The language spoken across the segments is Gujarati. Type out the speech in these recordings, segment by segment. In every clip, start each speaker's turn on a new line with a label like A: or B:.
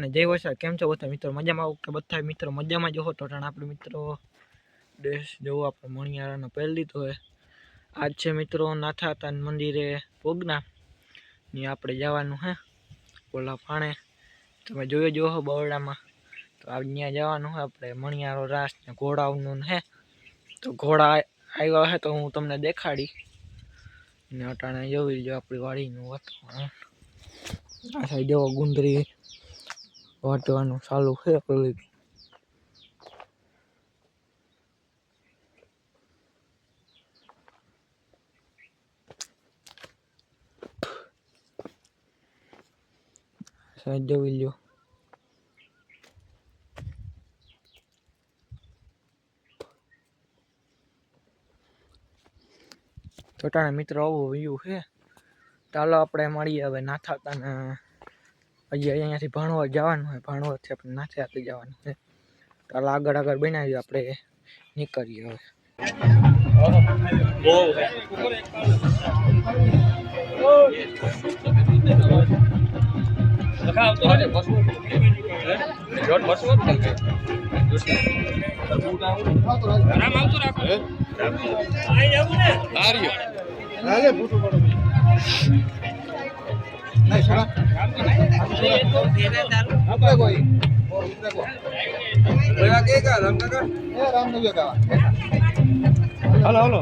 A: અને જય વરસાદ. કેમ છો બધા મિત્રો? મજામાં આવો કે બધા મિત્રો મજામાં જ હો? તો આપણે મિત્રો દેશ જેવો આપણે મણિયારાનો પહેલ લીધો હોય. આજ છે મિત્રો નાથાતાન મંદિરે પોગના ની આપણે જવાનું હે ઓલા પાણે. તમે જોયો જો હો બરોડામાં. તો ત્યાં જવાનું હે આપણે મણિયારો રાસ ને ઘોડાઓનું હે. તો ઘોડા આવ્યા હે તો હું તમને દેખાડી ને અટાણે જોઈ જો આપણી વાડીનું વાતાવરણ. આ સાઈડ જો ગુંદરી વાટવાનું ચાલુ છે. સાઈડ જોઈ લ્યો. છોટાને મિત્રો આવો વ્યૂ છે. ચાલો આપણે મળીએ હવે નાથાતાને. હજી અહીંયાથી ભાણવડ જવાનું હોય. ભાણવડથી આપણે નાથાતા જવાનું છે. ચાલો આગળ બનાવી આપણે નીકળીએ હવે. હલો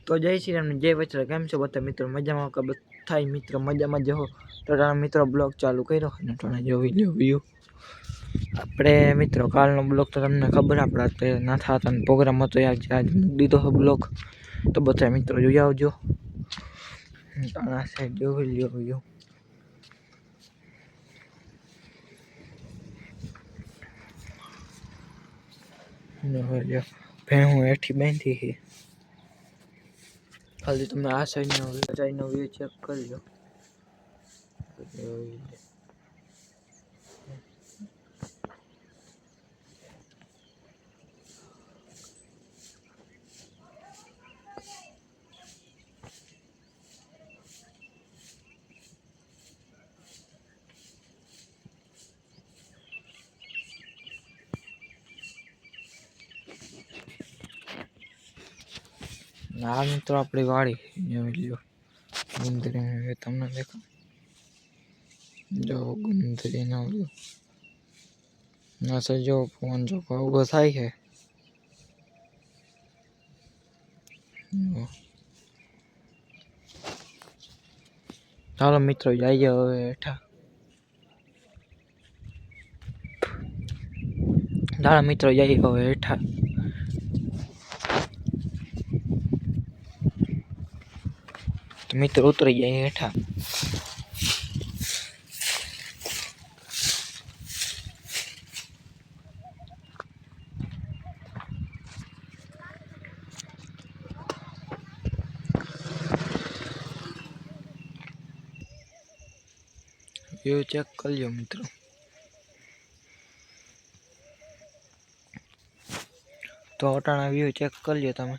A: તો જય શ્રી રામ જય વચરા કેમ છો બધા મિત્રો મજામાં કે બધા મિત્રો મજામાં જ હો તો મિત્રો બ્લોગ ચાલુ કર્યો અને થોડા જોઈ લ્યો વ્યૂ આપણે મિત્રો કાલનો બ્લોગ તો તમને ખબર આપણા તે ના થતા પ્રોગ્રામ હતો આજ મૂકી દીધો બ્લોગ તો બધા મિત્રો જોઈ આવજો આ સાઈડ જોઈ લ્યો વ્યૂ ભેહું હેઠી બાંધી છે ખાલી તમે આ સાઈડનો વ્યૂ ચેક કરી લો આ મિત્રો આપણી વાડી જોઈ લ્યો ગુંદરી તમને દેખા જો ગુંદરી ના ના સજો ફોન જો ઉભો થાય છે ચાલો મિત્રો જઈએ હવે હેઠા ચાલો મિત્રો જઈએ હવે હેઠા મિત્રો ઉતરી જાય હેઠા વ્યૂ ચેક કરી લો મિત્રો તો અટાણા વ્યૂ ચેક કરી લો તમે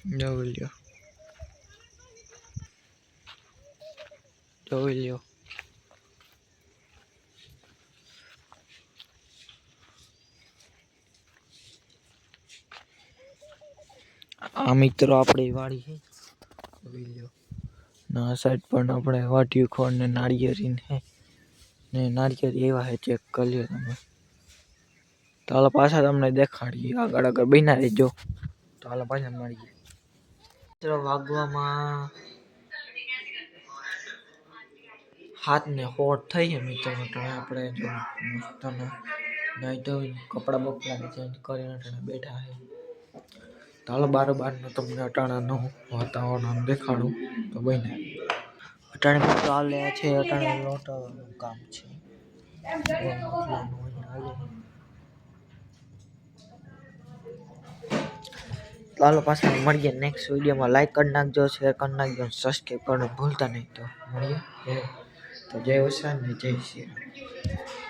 A: જોઈ લ્યો આ મિત્રો આપણી વાડી છે જોઈ લ્યો ના સાઈડ પણ આપણે વાટ્યું ખોળ ને નાળિયેરી ને નાળિયેરી એવા છે ચેક કરી લ્યો તમે તો હાલો પાછા તમને દેખાડીએ આગળ બન્યા રહેજો તો હાલો પાછા મળીએ મિત્રો વાગવામાં 7 ને 4 થઈ છે મિત્રો આપણે જો મસ્ત નાઈ ધોઈ કપડા બપડા ચેન્જ કરીને બેઠા છે તો હાલો બારોબારનું તમને અટાણાનું વાતાવરણ દેખાડું તો બને અટાણે મિત્રો હાલે છે અટાણે લોટનું કામ છે ચાલો પાછા મળીએ નેક્સ્ટ વિડીયોમાં લાઈક કરી નાખજો શેર કરી નાખજો સબસ્ક્રાઈબ કરવાનું ભૂલતા નહીં તો મળીએ તો જય વસરામ ને જય શ્રી રામ